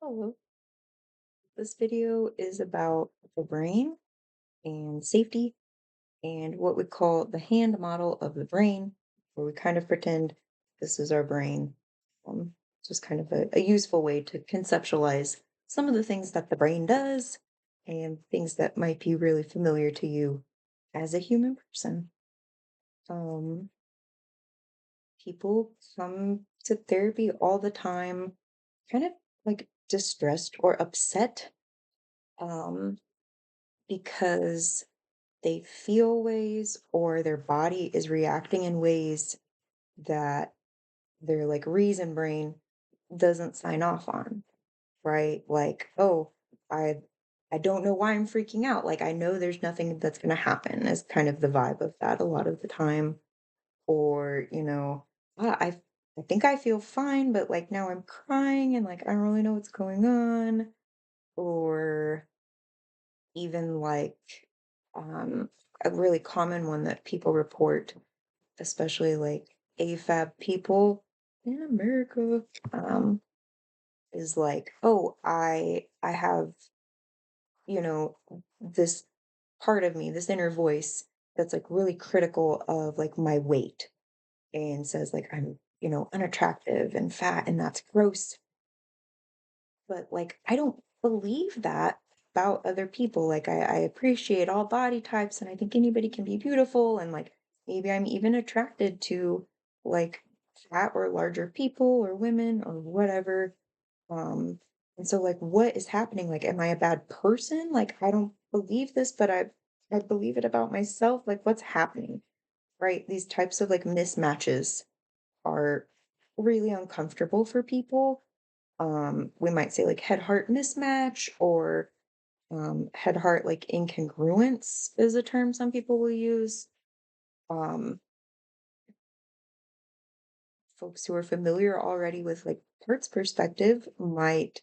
Hello. This video is about the brain and safety and what we call the hand model of the brain, where we kind of pretend this is our brain. Just kind of a useful way to conceptualize some of the things that the brain does and things that might be really familiar to you as a human person. Um, People come to therapy all the time, kind of like distressed or upset. Um, because they feel ways or their body is reacting in ways that their like reason brain doesn't sign off on, right? Like, oh, I I don't know why I'm freaking out. Like I know there's nothing that's going to happen is kind of the vibe of that a lot of the time. Or, I think I feel fine, but like now I'm crying and like I don't really know what's going on. Or even like um, a really common one that people report, especially like AFAB people in America, is like, oh, I have, you know, this part of me, this inner voice that's like really critical of like my weight and says like I'm, unattractive and fat and that's gross. But, like, I don't believe that about other people, like, I appreciate all body types, and I think anybody can be beautiful, and, like, maybe I'm even attracted to, like, fat or larger people or women or whatever, um, and so, like, what is happening? Like, am I a bad person? Like, I don't believe this, but I believe it about myself, like, what's happening, right? These types of, like, mismatches are really uncomfortable for people. We might say like head heart mismatch or head heart like incongruence is a term some people will use. Um, Folks who are familiar already with like parts perspective might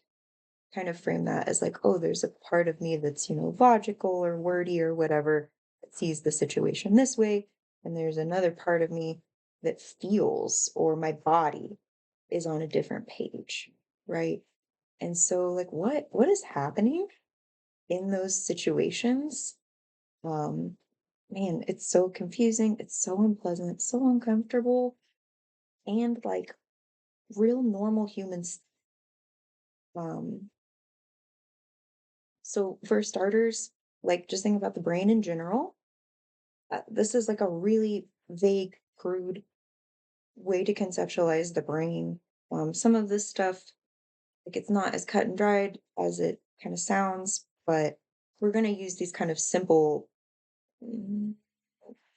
kind of frame that as like, oh, there's a part of me that's, logical or wordy or whatever that sees the situation this way. And there's another part of me that feels or my body is on a different page, right? And so like what is happening in those situations, um, man, it's so confusing, it's so unpleasant, it's so uncomfortable, and like real normal humans. Um, so for starters, like just think about the brain in general. This is like a really vague, crude way to conceptualize the brain. Some of this stuff, like it's not as cut and dried as it kind of sounds, but we're going to use these kind of simple mm,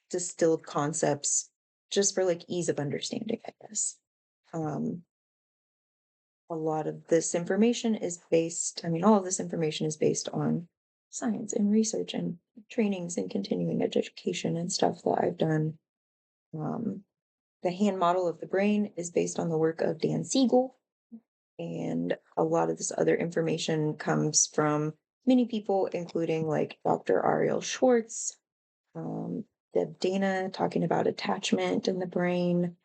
distilled concepts just for like ease of understanding, I guess. Um, a lot of this information is based, I mean, all of this information is based on science and research and trainings and continuing education and stuff that I've done. Um, the hand model of the brain is based on the work of Dan Siegel, and a lot of this other information comes from many people, including like Dr. Ariel Schwartz, um, Deb Dana talking about attachment in the brain,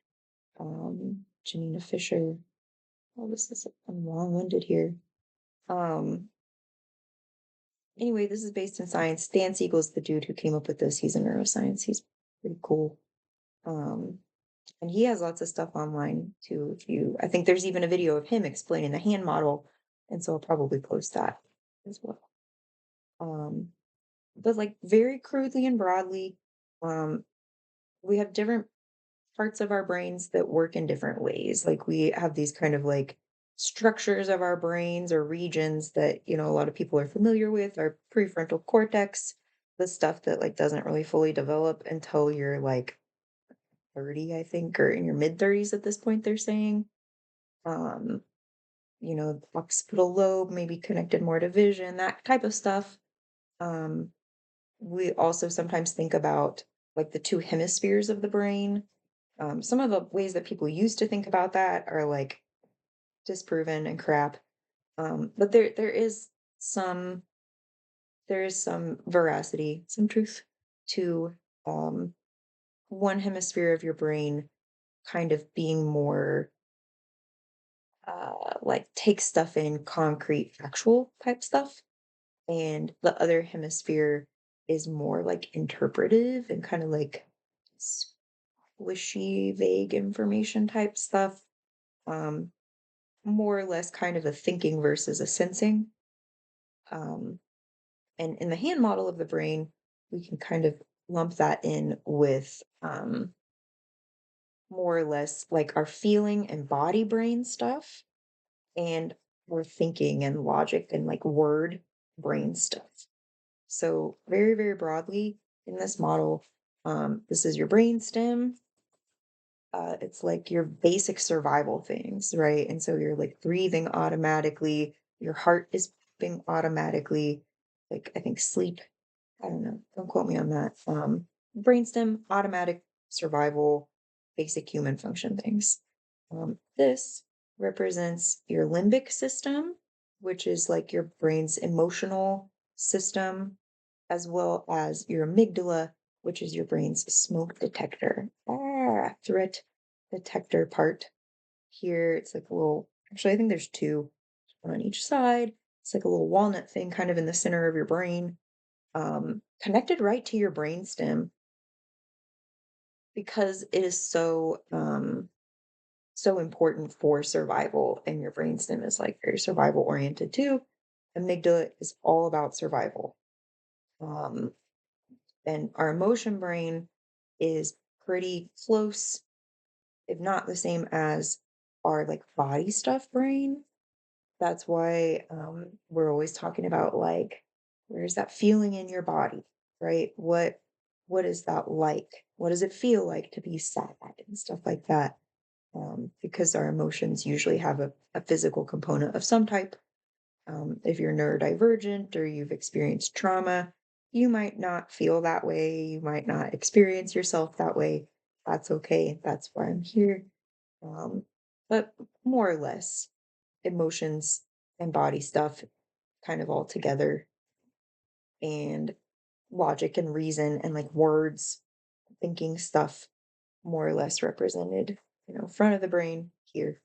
Janina Fisher. Oh, this is I'm long-winded here. Um, anyway, this is based in science. Dan Siegel's the dude who came up with this. He's in neuroscience. He's pretty cool. Um, and he has lots of stuff online too. If you, I think there's even a video of him explaining the hand model, and so I'll probably post that as well. Um, but like very crudely and broadly, um, we have different parts of our brains that work in different ways. Like we have these kind of like structures of our brains or regions that, a lot of people are familiar with, our prefrontal cortex, the stuff that like doesn't really fully develop until you're like 30, I think, or in your mid 30s at this point, they're saying. Um, the occipital lobe maybe connected more to vision, that type of stuff. Um, we also sometimes think about like the two hemispheres of the brain. Some of the ways that people used to think about that are like disproven and crap. But some there is some veracity, some truth to um, one hemisphere of your brain kind of being more like takes stuff in, concrete, factual type stuff, and the other hemisphere is more like interpretive and kind of like squishy, vague information type stuff. Um, More or less kind of a thinking versus a sensing. Um, and in the hand model of the brain, we can kind of lump that in with more or less like our feeling and body brain stuff and our thinking and logic and like word brain stuff. So, very, very broadly in this model, this is your brain stem. It's like your basic survival things, right? And so you're like breathing automatically, your heart is pumping automatically. Like I think sleep, I don't know, don't quote me on that. Brainstem, automatic survival, basic human function things. This represents your limbic system, which is like your brain's emotional system, as well as your amygdala, which is your brain's smoke detector. Threat detector part. Here, it's like a little, actually, I think there's two, one on each side. It's like a little walnut thing kind of in the center of your brain, connected right to your brain stem because it is so important for survival, and your brain stem is like very survival oriented too. Amygdala is all about survival. Um, and our emotion brain is pretty close, if not the same as our like body stuff brain. That's why we're always talking about like where's that feeling in your body, right? What is that like? What does it feel like to be sad and stuff like that? Because our emotions usually have a physical component of some type. If you're neurodivergent or you've experienced trauma, you might not feel that way. You might not experience yourself that way. That's okay. That's why I'm here. Um, but more or less, emotions and body stuff kind of all together, and logic and reason and like words, thinking stuff more or less represented, front of the brain, here,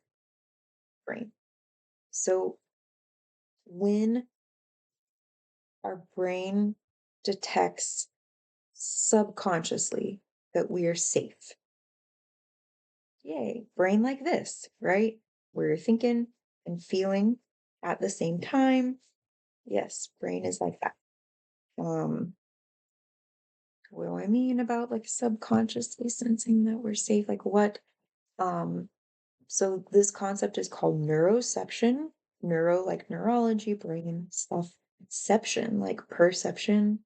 brain. So when our brain detects subconsciously that we are safe, yay, brain like this, right? Where you're thinking and feeling at the same time. Yes, brain is like that. Um, what do I mean about like subconsciously sensing that we're safe? Like what? Um, so this concept is called neuroception. Neuro like neurology, brain stuff. Ception like perception,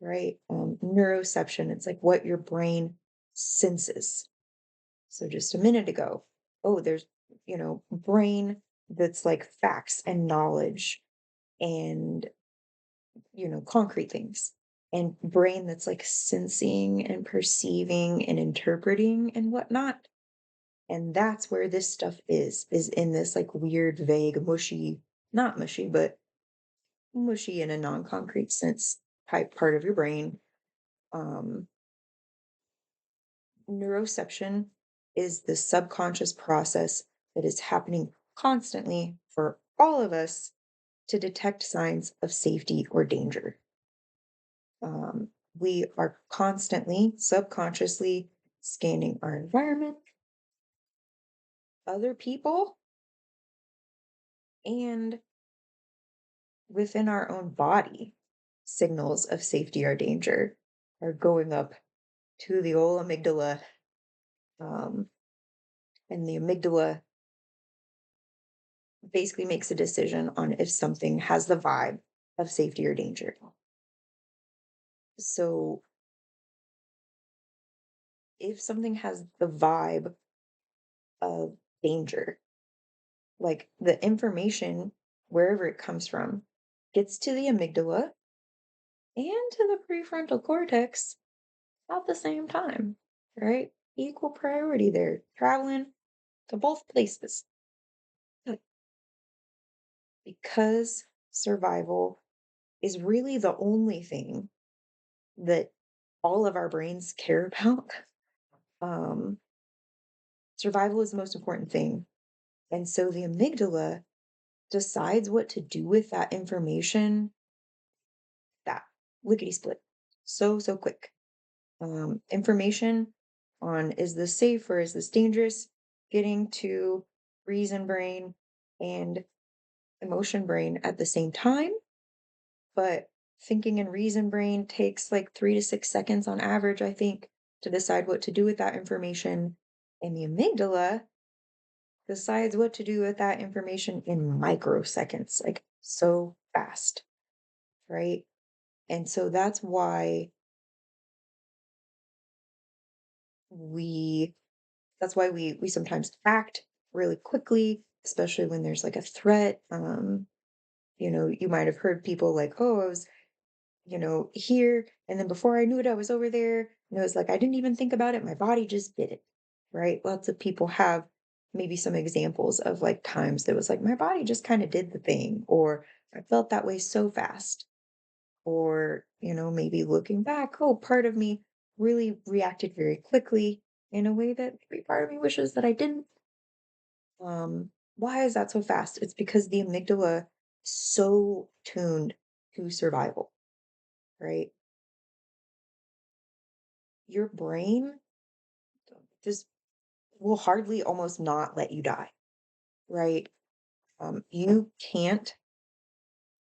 right? Neuroception, it's like what your brain senses. So just a minute ago, oh, there's, brain that's like facts and knowledge and, concrete things. And brain that's like sensing and perceiving and interpreting and whatnot. And that's where this stuff is in this like weird, vague, mushy, not mushy, but mushy in a non-concrete sense type part of your brain. Um, Neuroception is the subconscious process that is happening constantly for all of us to detect signs of safety or danger. We are constantly, subconsciously scanning our environment, other people, and within our own body. Signals of safety or danger are going up to the old amygdala, um, and the amygdala basically makes a decision on if something has the vibe of safety or danger. So if something has the vibe of danger, like the information, wherever it comes from, gets to the amygdala and to the prefrontal cortex at the same time, right? Equal priority there, traveling to both places. But because survival is really the only thing that all of our brains care about. Um, Survival is the most important thing And so the amygdala decides what to do with that information that lickety split. So quick. Information on is this safe or is this dangerous, getting to reason brain and emotion brain at the same time. But thinking and reason brain takes like 3 to 6 seconds on average, I think, to decide what to do with that information. And the amygdala decides what to do with that information in microseconds, like so fast, right? And so we that's why we sometimes act really quickly, especially when there's like a threat. You might have heard people like, oh, I was, here, and then before I knew it, I was over there. And it was like I didn't even think about it. My body just did it. Right. Lots of people have maybe some examples of like times that was like my body just kind of did the thing, or I felt that way so fast. Or, maybe looking back, oh, part of me really reacted very quickly in a way that maybe part of me wishes that I didn't. Why is that so fast? It's because the amygdala is so tuned to survival, right? Your brain just will hardly almost not let you die, right? You can't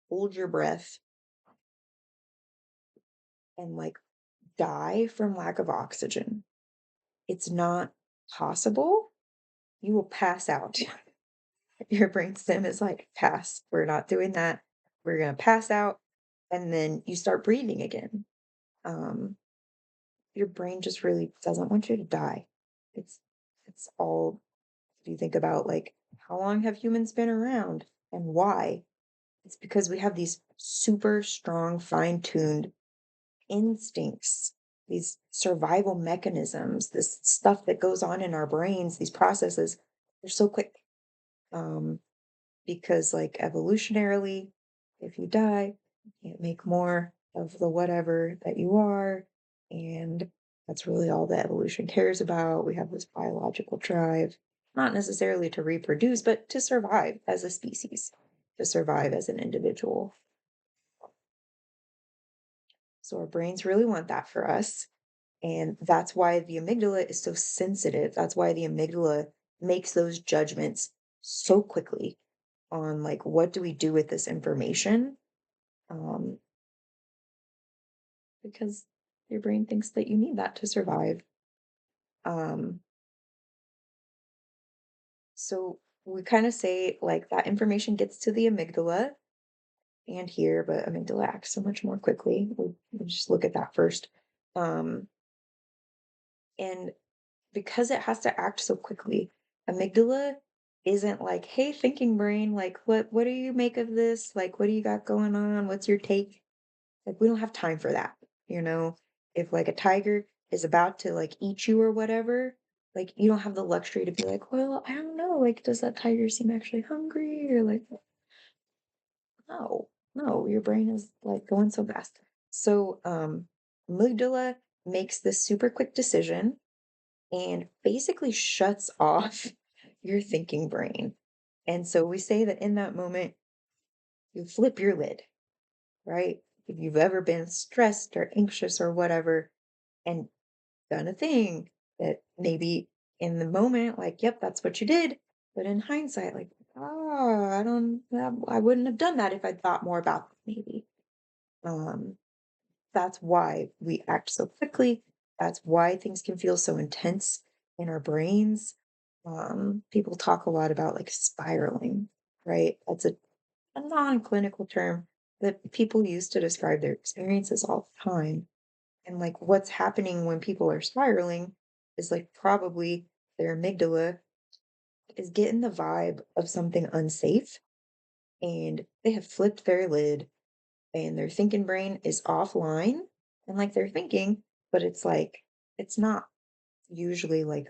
hold your breath and like die from lack of oxygen. It's not possible. You will pass out. Your brainstem is like, pass. We're not doing that. We're gonna pass out, and then you start breathing again. Um, your brain just really doesn't want you to die. It's it's all if you think about like how long have humans been around and why? It's because we have these super strong, fine-tuned instincts, these survival mechanisms, this stuff that goes on in our brains, these processes, they're so quick. Um, because like evolutionarily, if you die, you can't make more of the whatever that you are. And that's really all that evolution cares about. We have this biological drive, not necessarily to reproduce, but to survive as a species, to survive as an individual. So our brains really want that for us. And that's why the amygdala is so sensitive. That's why the amygdala makes those judgments so quickly on like what do we do with this information? Um, because your brain thinks that you need that to survive. Um, so we kind of say like that information gets to the amygdala and here, but amygdala acts so much more quickly. We'll just look at that first. Um, and because it has to act so quickly, amygdala isn't like, "Hey, thinking brain, like, what do you make of this? Like, what do you got going on? What's your take?" Like, we don't have time for that, you know? If, like, a tiger is about to, like, eat you or whatever, like, you don't have the luxury to be like, "Well, I don't know, like, does that tiger seem actually hungry?" Or like, no, no, your brain is, like, going so fast. So, amygdala makes this super quick decision and basically shuts off your thinking brain. And so we say that in that moment, you flip your lid, right? If you've ever been stressed or anxious or whatever and done a thing that maybe in the moment, like, yep, that's what you did. But in hindsight, like, oh, I wouldn't have done that if I'd thought more about it, maybe. Um, That's why we act so quickly. That's why things can feel so intense in our brains. People talk a lot about like spiraling, right? That's a non-clinical term that people use to describe their experiences all the time. And like what's happening when people are spiraling is like probably their amygdala is getting the vibe of something unsafe and they have flipped their lid and their thinking brain is offline and like they're thinking, but it's like it's not usually like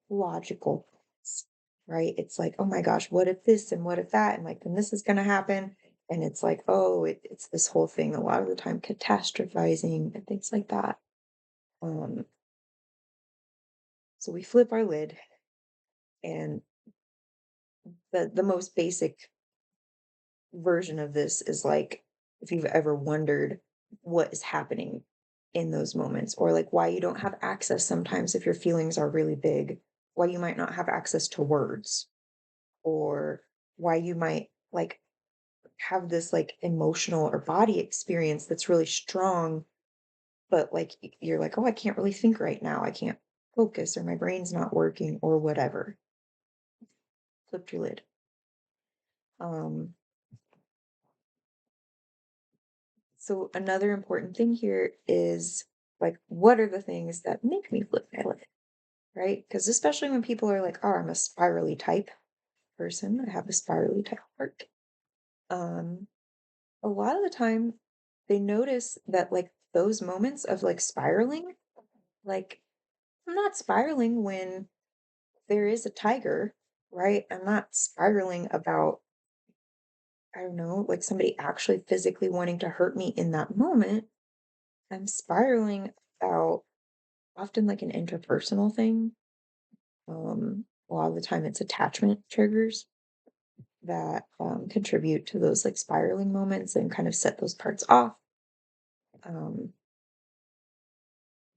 logical thoughts, right? It's like, oh my gosh, what if this and what if that? And like then this is gonna happen. And it's like, oh, it's this whole thing a lot of the time catastrophizing and things like that. Um, so we flip our lid and The most basic version of this is like if you've ever wondered what is happening in those moments, or like why you don't have access sometimes if your feelings are really big, why you might not have access to words, or why you might like have this like emotional or body experience that's really strong, but like you're like, oh, I can't really think right now. I can't focus, or my brain's not working, or whatever. Flipped your lid. Um, so another important thing here is like, what are the things that make me flip my lid, right? Because especially when people are like, oh, I'm a spirally type person, I have a spirally type heart. Um, a lot of the time they notice that like those moments of like spiraling, like I'm not spiraling when there is a tiger, right? I'm not spiraling about, I don't know, like somebody actually physically wanting to hurt me in that moment. I'm spiraling about often like an interpersonal thing. A lot of the time it's attachment triggers that contribute to those like spiraling moments and kind of set those parts off. Um,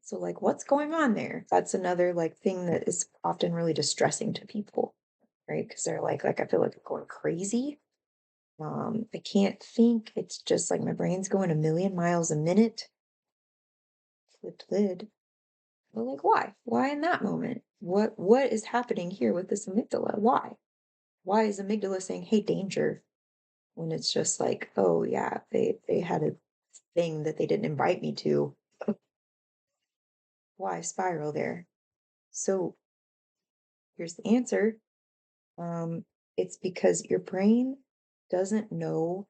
so like what's going on there? That's another like thing that is often really distressing to people, right? Because they're like I feel like I'm going crazy. I can't think. It's just like my brain's going a million miles a minute. Flipped lid. But like why? Why in that moment? What is happening here with this amygdala? Why? Why is amygdala saying, hey, danger? When it's just like, oh yeah, they had a thing that they didn't invite me to. Why spiral there? So here's the answer. Um, it's because your brain doesn't know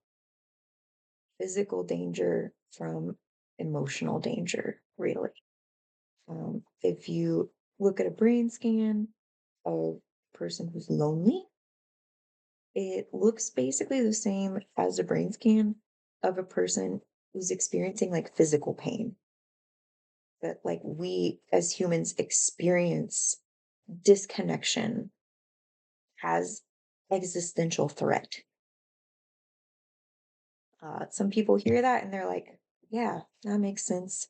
physical danger from emotional danger, really. If you look at a brain scan of a person who's lonely, it looks basically the same as a brain scan of a person who's experiencing like physical pain. That like we as humans experience disconnection as existential threat. Some people hear that and they're like, yeah, that makes sense.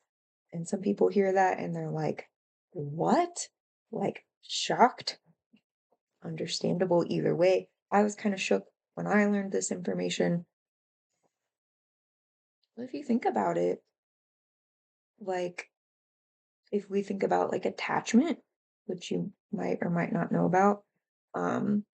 And some people hear that and they're like, what? Like shocked, understandable either way. I was kind of shook when I learned this information. But if you think about it, like if we think about like attachment, which you might or might not know about, um,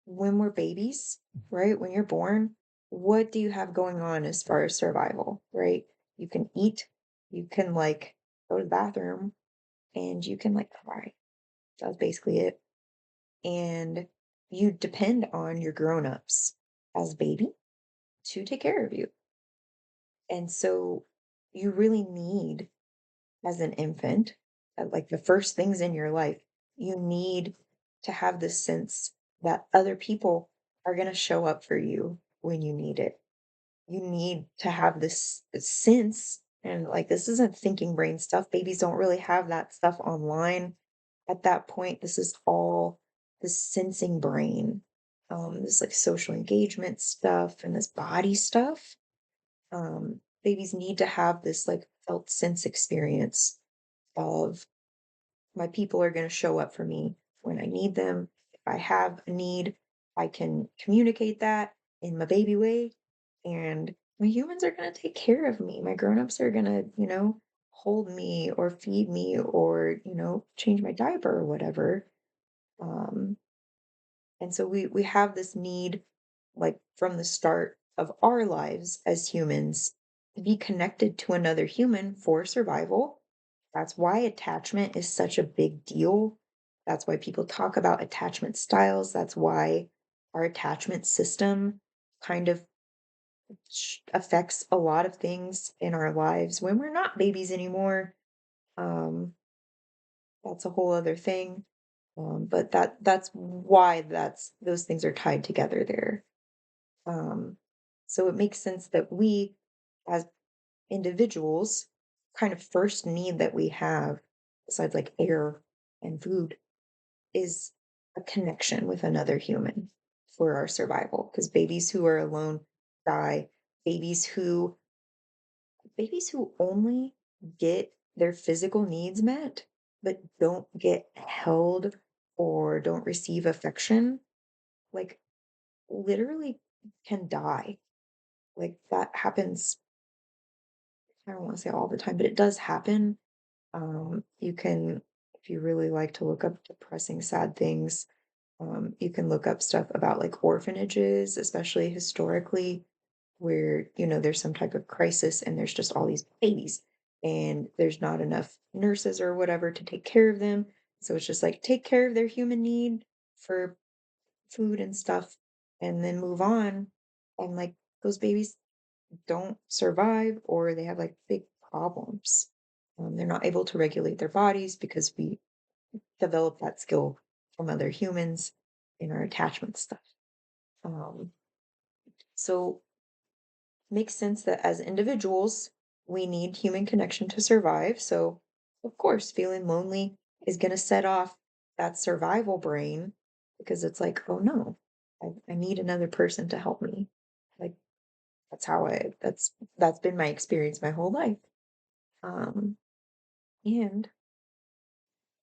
when we're babies, right? When you're born, what do you have going on as far as survival, right? You can eat, you can like go to the bathroom, and you can like cry. That's basically it. And you depend on your grown-ups as a baby to take care of you. And so you really need, as an infant, like the first things in your life, you need to have this sense that other people are going to show up for you when you need it. You need to have this sense, and like this isn't thinking brain stuff. Babies don't really have that stuff online at that point. This is all this sensing brain, this like social engagement stuff and this body stuff. Babies need to have this like felt sense experience of my people are going to show up for me when I need them. If I have a need, I can communicate that in my baby way, and my humans are going to take care of me. My grown-ups are going to, hold me or feed me or, change my diaper or whatever. Um, and so we have this need, like from the start of our lives as humans, to be connected to another human for survival. That's why attachment is such a big deal. That's why people talk about attachment styles. That's why our attachment system kind of affects a lot of things in our lives when we're not babies anymore. Um, that's a whole other thing. But that's why that's those things are tied together there. Um, so it makes sense that we, as individuals, kind of first need that we have, besides like air and food, is a connection with another human for our survival. Because babies who are alone die. Babies who babies who only get their physical needs met, but don't get held or don't receive affection, like, literally can die. Like, that happens, I don't wanna say all the time, but it does happen. You can if you really like to look up depressing, sad things, you can look up stuff about, like, orphanages, especially historically, where, there's some type of crisis and there's just all these babies and there's not enough nurses or whatever to take care of them. So it's just like take care of their human need for food and stuff and then move on. And like those babies don't survive or they have like big problems. They're not able to regulate their bodies because we develop that skill from other humans in our attachment stuff. Um, so makes sense that as individuals, we need human connection to survive. So, of course, feeling lonely is going to set off that survival brain because it's like, oh no, I need another person to help me. Like that's been my experience my whole life. Um, and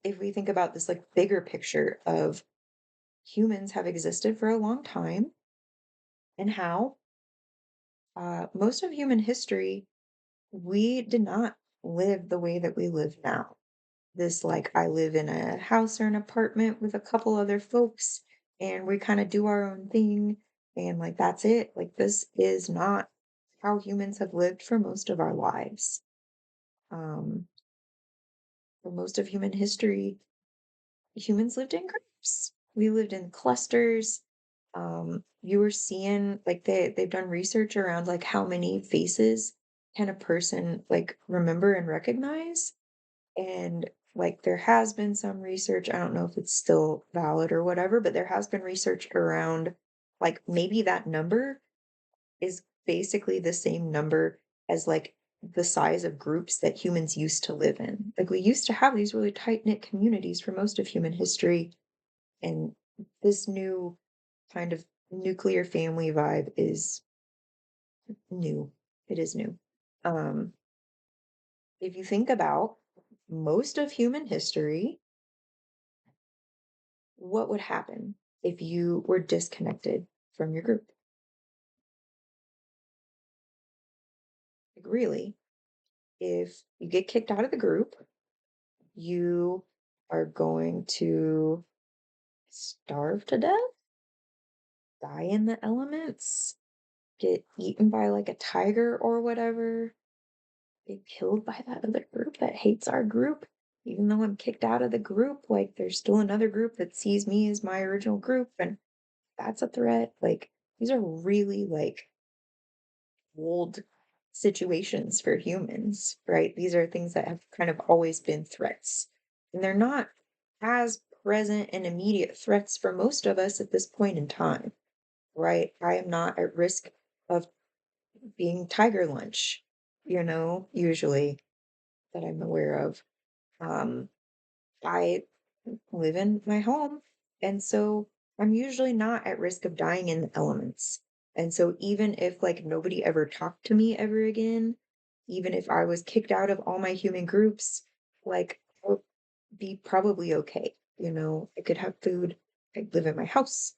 if we think about this like bigger picture of humans have existed for a long time and how most of human history we did not live the way that we live now. This, like, I live in a house or an apartment with a couple other folks, and we kind of do our own thing, and like that's it. Like, this is not how humans have lived for most of our lives. Um, for most of human history, humans lived in groups. We lived in clusters. You were seeing like they've done research around like how many faces can a person like remember and recognize. And like there has been some research, I don't know if it's still valid or whatever, but there has been research around like maybe that number is basically the same number as like the size of groups that humans used to live in. Like we used to have these really tight-knit communities for most of human history, and this new kind of nuclear family vibe is new. It is new. Um, if you think about most of human history, what would happen if you were disconnected from your group? Like, really, if you get kicked out of the group, you are going to starve to death, die in the elements, get eaten by like a tiger or whatever, get killed by that other group that hates our group. Even though I'm kicked out of the group, like there's still another group that sees me as my original group, and that's a threat. Like, these are really like old situations for humans, right? These are things that have kind of always been threats. And they're not as present and immediate threats for most of us at this point in time, right? I am not at risk of being tiger lunch, usually that I'm aware of. Um, I live in my home. And so I'm usually not at risk of dying in the elements. And so even if like nobody ever talked to me ever again, even if I was kicked out of all my human groups, like I would be probably okay. I could have food, I live in my house,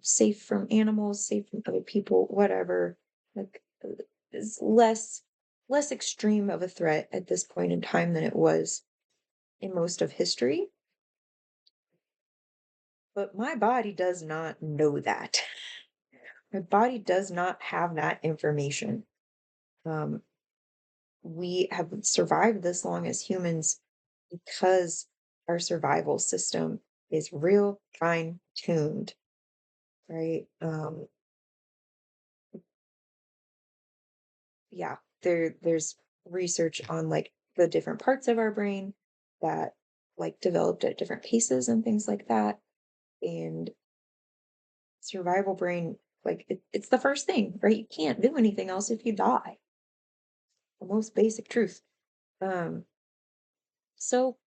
safe from animals, safe from other people, whatever. Like is less extreme of a threat at this point in time than it was in most of history. But my body does not know that. My body does not have that information. Um, we have survived this long as humans because our survival system is real fine tuned, right? Yeah, there's research on like the different parts of our brain that like developed at different paces and things like that. And survival brain, like it's the first thing, right? You can't do anything else if you die. The most basic truth. Um, so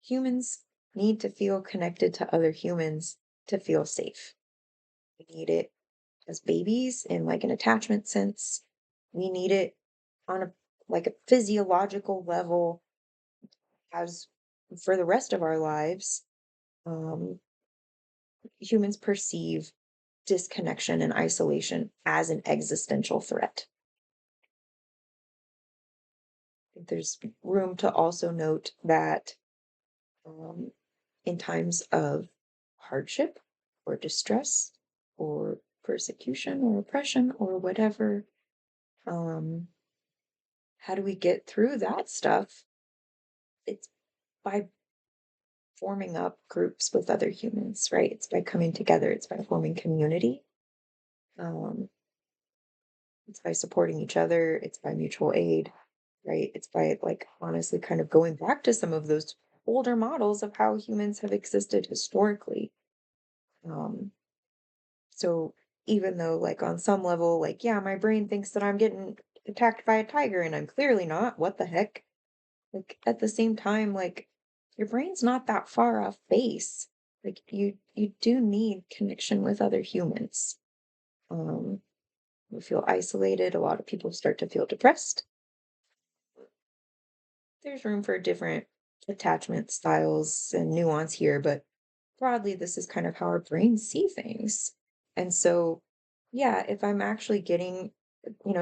humans need to feel connected to other humans to feel safe. We need it as babies in like an attachment sense. We need it on a like a physiological level as for the rest of our lives. Um, Humans perceive disconnection and isolation as an existential threat. I think there's room to also note that um, in times of hardship or distress or persecution or oppression or whatever, um, how do we get through that stuff? It's by forming up groups with other humans, right? It's by coming together, it's by forming community. Um, it's by supporting each other, it's by mutual aid, right? It's by like honestly kind of going back to some of those older models of how humans have existed historically. Um, so even though like on some level, like, yeah, my brain thinks that I'm getting attacked by a tiger and I'm clearly not, what the heck? Like at the same time, like your brain's not that far off base. Like you do need connection with other humans. Um, you feel isolated. A lot of people start to feel depressed. There's room for different attachment styles and nuance here, but broadly, this is kind of how our brains see things. And so, yeah, if I'm actually getting,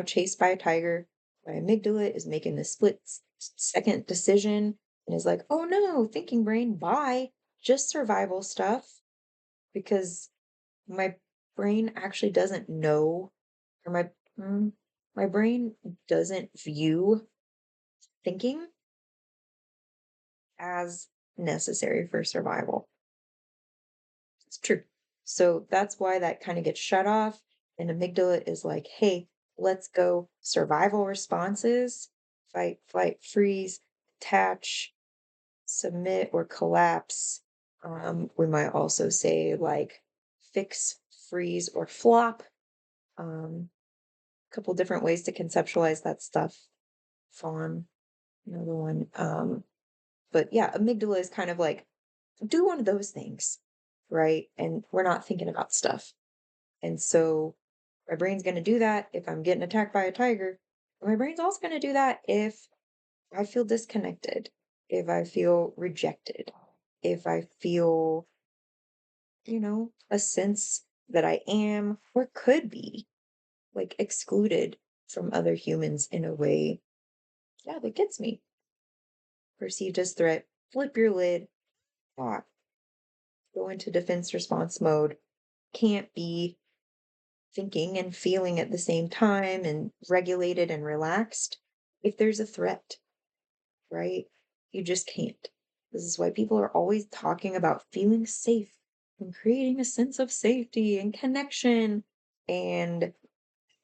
chased by a tiger, my amygdala is making this second decision and is like, oh no, thinking brain, bye, just survival stuff. Because my brain actually doesn't know, or mm, my brain doesn't view thinking as necessary for survival. It's true. So that's why that kind of gets shut off. And amygdala is like, hey, let's go survival responses, fight, flight, freeze, attach, submit, or collapse. We might also say like fix, freeze, or flop. A couple different ways to conceptualize that stuff. Fawn, another one. But yeah, amygdala is kind of like do one of those things, right? And we're not thinking about stuff. And so my brain's going to do that if I'm getting attacked by a tiger. My brain's also going to do that if I feel disconnected, if I feel rejected, if I feel, a sense that I am or could be like excluded from other humans in a way, yeah, that gets me perceived as threat. Flip your lid, ah, go into defense response mode. Can't be thinking and feeling at the same time and regulated and relaxed if there's a threat, right? You just can't. This is why people are always talking about feeling safe and creating a sense of safety and connection. And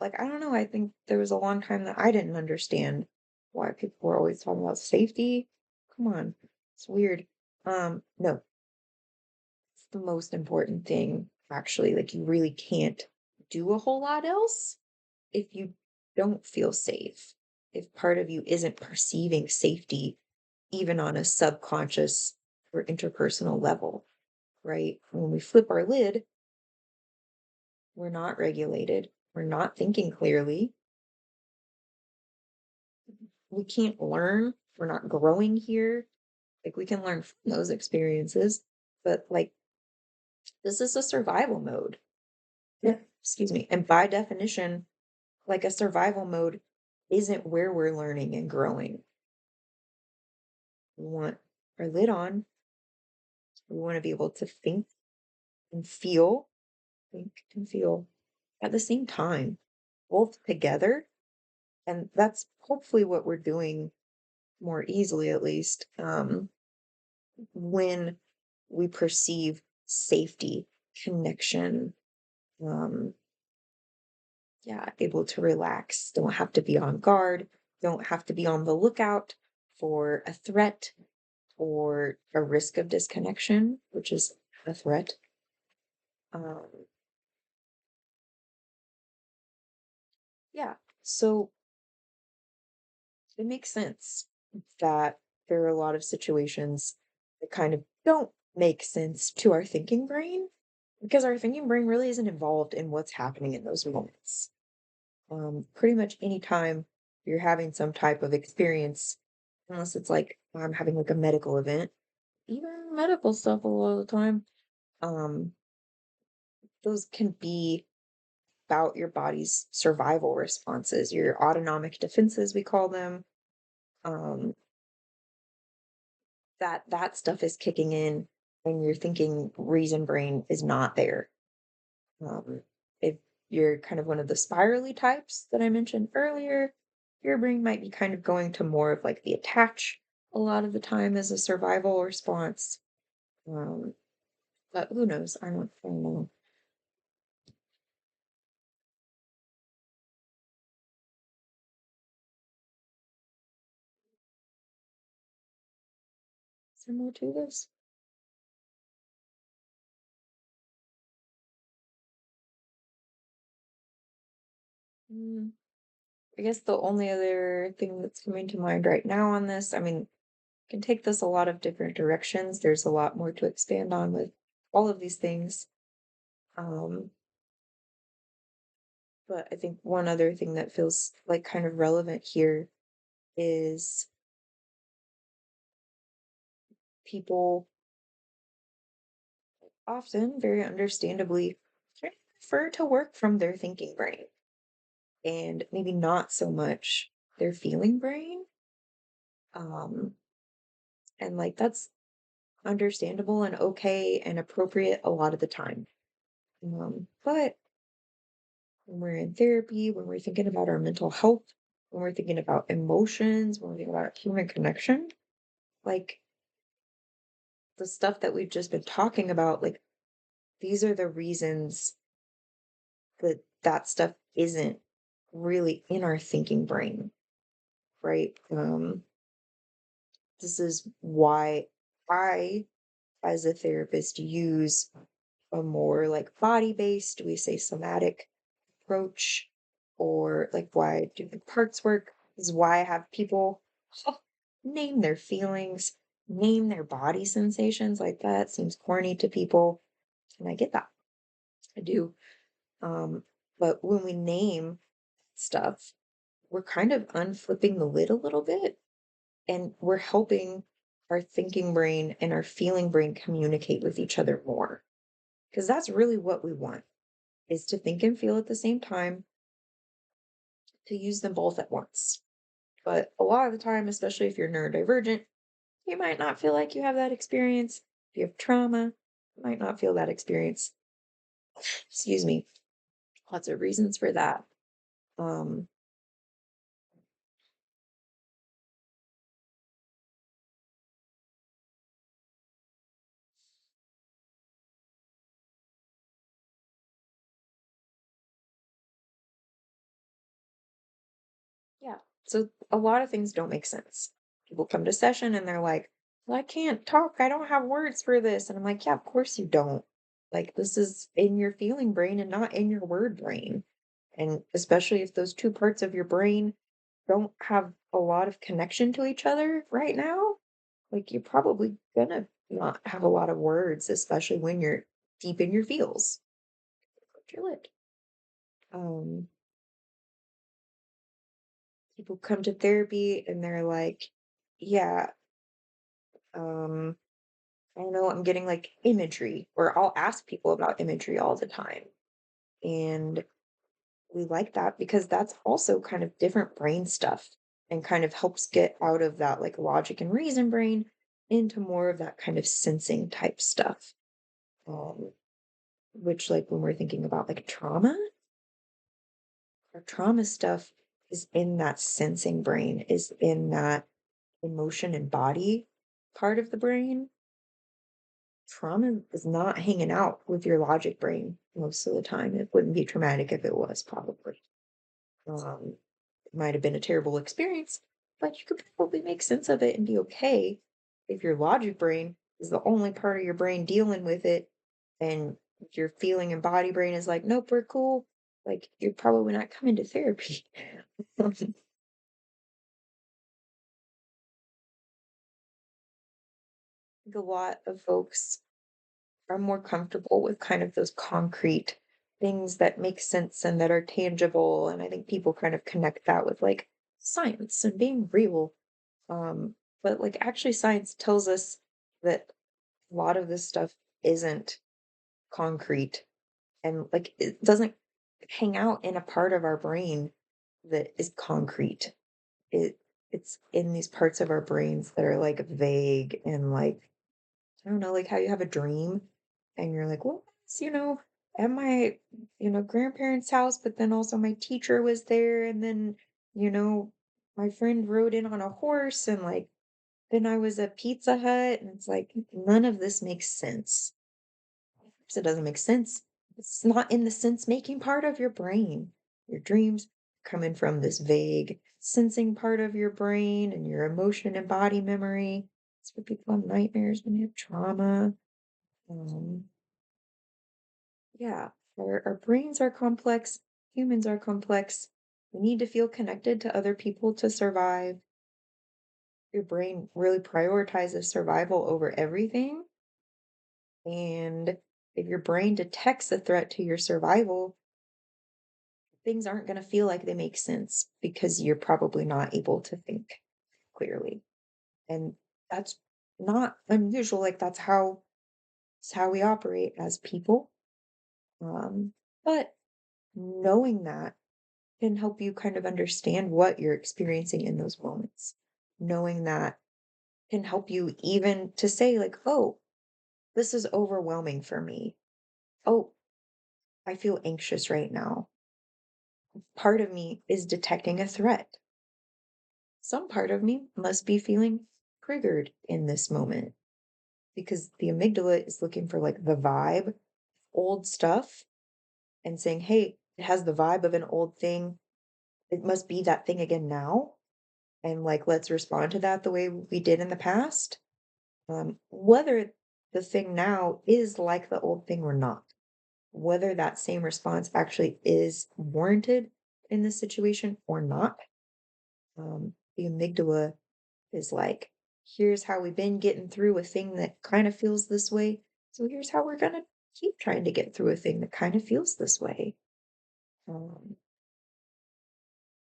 like, I don't know, I think there was a long time that I didn't understand why people were always talking about safety. Come on, it's weird. No, it's the most important thing, actually. Like, you really can't do a whole lot else if you don't feel safe, if part of you isn't perceiving safety, even on a subconscious or interpersonal level, right? When we flip our lid, we're not regulated, we're not thinking clearly, we can't learn, we're not growing here. Like, we can learn from those experiences, but like, this is a survival mode. Yeah. Excuse me. And by definition, like a survival mode isn't where we're learning and growing. We want our lid on. We want to be able to and feel, think and feel at the same time, both together. And that's hopefully what we're doing more easily, at least, when we perceive safety, connection, um, yeah, able to relax, don't have to be on guard, don't have to be on the lookout for a threat or a risk of disconnection, which is a threat. Um, yeah, so it makes sense that there are a lot of situations that kind of don't make sense to our thinking brain because our thinking brain really isn't involved in what's happening in those moments. Pretty much anytime you're having some type of experience, unless it's like I'm having like a medical event, even medical stuff a lot of the time, um, those can be about your body's survival responses, your autonomic defenses, we call them. Um, that stuff is kicking in, and your thinking reason brain is not there. Um, if you're kind of one of the spirally types that I mentioned earlier, your brain might be kind of going to more of like the attach a lot of the time as a survival response. Um, but who knows? I don't know. Is there more to this? Mm, I guess the only other thing that's coming to mind right now on this, I mean, can take this a lot of different directions. There's a lot more to expand on with all of these things. Um, but I think one other thing that feels like kind of relevant here is people often, very understandably, kind of prefer to work from their thinking brain and maybe not so much their feeling brain. Um, and like that's understandable and okay and appropriate a lot of the time. But when we're in therapy, when we're thinking about our mental health, when we're thinking about emotions, when we're thinking about human connection, like the stuff that we've just been talking about, like these are the reasons that that stuff isn't really in our thinking brain, right? This is why I, as a therapist, use a more like body based, we say somatic approach, or like why I do the parts work, is why I have people name their feelings, name their body sensations. Like that seems corny to people. And I get that. I do. Um, but when we name stuff, we're kind of unflipping the lid a little bit and we're helping our thinking brain and our feeling brain communicate with each other more. Because that's really what we want is to think and feel at the same time, to use them both at once. But a lot of the time, especially if you're neurodivergent, you might not feel like you have that experience. If you have trauma, you might not feel that experience. Excuse me. Lots of reasons for that. Um, yeah. So a lot of things don't make sense. People come to session and they're like, well, I can't talk. I don't have words for this. And I'm like, yeah, of course you don't. Like, this is in your feeling brain and not in your word brain. And especially if those two parts of your brain don't have a lot of connection to each other right now, like you're probably gonna not have a lot of words, especially when you're deep in your feels. Put your lid. Um, People come to therapy and they're like, yeah, um, I don't know, I'm getting like imagery, or I'll ask people about imagery all the time. And we like that because that's also kind of different brain stuff and kind of helps get out of that like logic and reason brain into more of that kind of sensing type stuff. Um, which like when we're thinking about like trauma, our trauma stuff is in that sensing brain, is in that emotion and body part of the brain. Trauma is not hanging out with your logic brain most of the time. It wouldn't be traumatic if it was, probably. It might have been a terrible experience, but you could probably make sense of it and be okay if your logic brain is the only part of your brain dealing with it and your feeling and body brain is like, nope, we're cool. Like, you're probably not coming to therapy. think a lot of folks are more comfortable with kind of those concrete things that make sense and that are tangible. And I think people kind of connect that with like science and being real. Um, but like actually science tells us that a lot of this stuff isn't concrete and like it doesn't hang out in a part of our brain that is concrete. It it's in these parts of our brains that are like vague and like I don't know, like how you have a dream and you're like, well, at my, grandparents' house, but then also my teacher was there. And then, you know, my friend rode in on a horse and like, then I was at Pizza Hut and it's like, none of this makes sense. If it doesn't make sense, it's not in the sense making part of your brain. Your dreams coming from this vague sensing part of your brain and your emotion and body memory. It's where people have nightmares when they have trauma. Um, yeah, our brains are complex, humans are complex. We need to feel connected to other people to survive. Your brain really prioritizes survival over everything. And if your brain detects a threat to your survival, things aren't going to feel like they make sense because you're probably not able to think clearly. And that's not unusual. Like it's how we operate as people. Um, but knowing that can help you kind of understand what you're experiencing in those moments. Knowing that can help you even to say, like, oh, this is overwhelming for me. Oh, I feel anxious right now. Part of me is detecting a threat. Some part of me must be feeling triggered in this moment because the amygdala is looking for like the vibe, old stuff, and saying, hey, it has the vibe of an old thing. It must be that thing again now. And like, let's respond to that the way we did in the past. Whether the thing now is like the old thing or not, whether that same response actually is warranted in this situation or not. The amygdala is like, here's how we've been getting through a thing that kind of feels this way. So here's how we're going to keep trying to get through a thing that kind of feels this way. Um,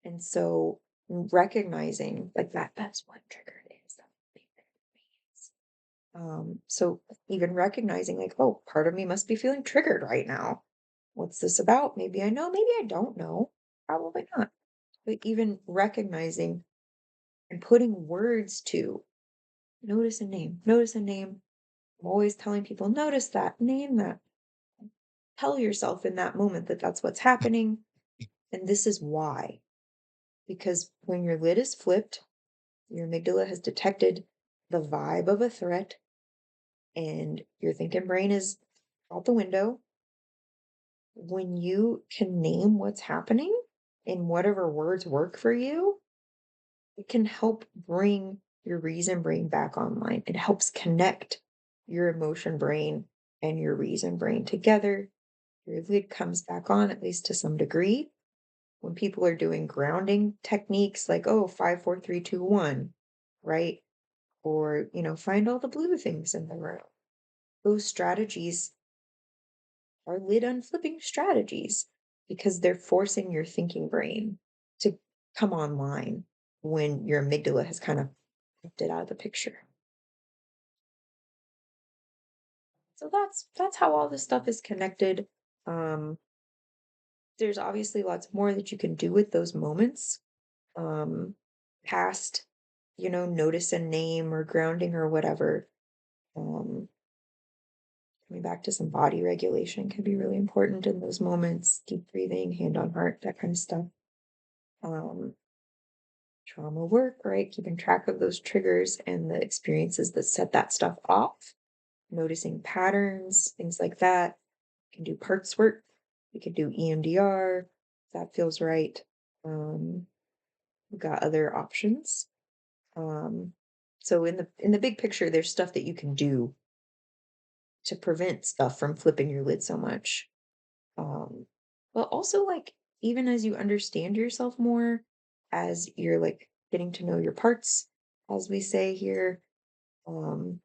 and so recognizing like that's what triggered is. So even recognizing like, oh, part of me must be feeling triggered right now. What's this about? Maybe I know, maybe I don't know. Probably not. But even recognizing and putting words to notice a name, notice a name. I'm always telling people, notice that, name that. Tell yourself in that moment that that's what's happening. And this is why. Because when your lid is flipped, your amygdala has detected the vibe of a threat and your thinking brain is out the window. When you can name what's happening in whatever words work for you, it can help bring your reason brain back online. It helps connect your emotion brain and your reason brain together. Your lid comes back on, at least to some degree. When people are doing grounding techniques like, oh, 5, 4, 3, 2, 1, right? Or, find all the blue things in the room. Those strategies are lid unflipping strategies because they're forcing your thinking brain to come online when your amygdala has kind of kept it out of the picture. So that's how all this stuff is connected. Um, there's obviously lots more that you can do with those moments. Um, past, notice a name or grounding or whatever. Um, coming back to some body regulation can be really important in those moments. Deep breathing, hand on heart, that kind of stuff. Um, trauma work, right? Keeping track of those triggers and the experiences that set that stuff off, noticing patterns, things like that. You can do parts work. We could do EMDR. If that feels right. We've got other options. Um, so in the big picture, there's stuff that you can do to prevent stuff from flipping your lid so much. Um, but also like even as you understand yourself more, as you're like getting to know your parts, as we say here, um,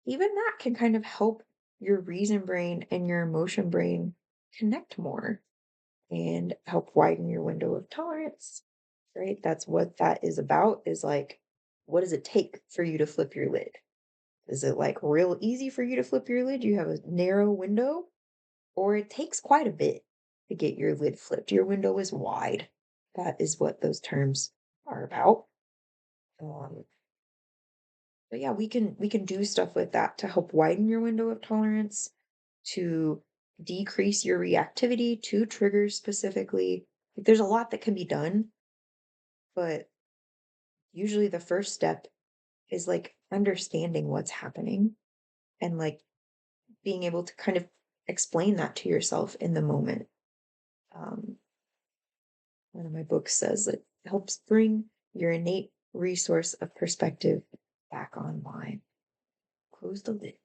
even that can kind of help your reason brain and your emotion brain connect more and help widen your window of tolerance, right? That's what that is about, is like, what does it take for you to flip your lid? Is it like real easy for you to flip your lid? You have a narrow window, or it takes quite a bit to get your lid flipped. Your window is wide. That is what those terms are about. Um, but yeah, we can do stuff with that to help widen your window of tolerance, to decrease your reactivity to triggers specifically. Like, there's a lot that can be done, but usually the first step is like understanding what's happening and like being able to kind of explain that to yourself in the moment. Um, One of my books says it helps bring your innate resource of perspective back online. Close the lid.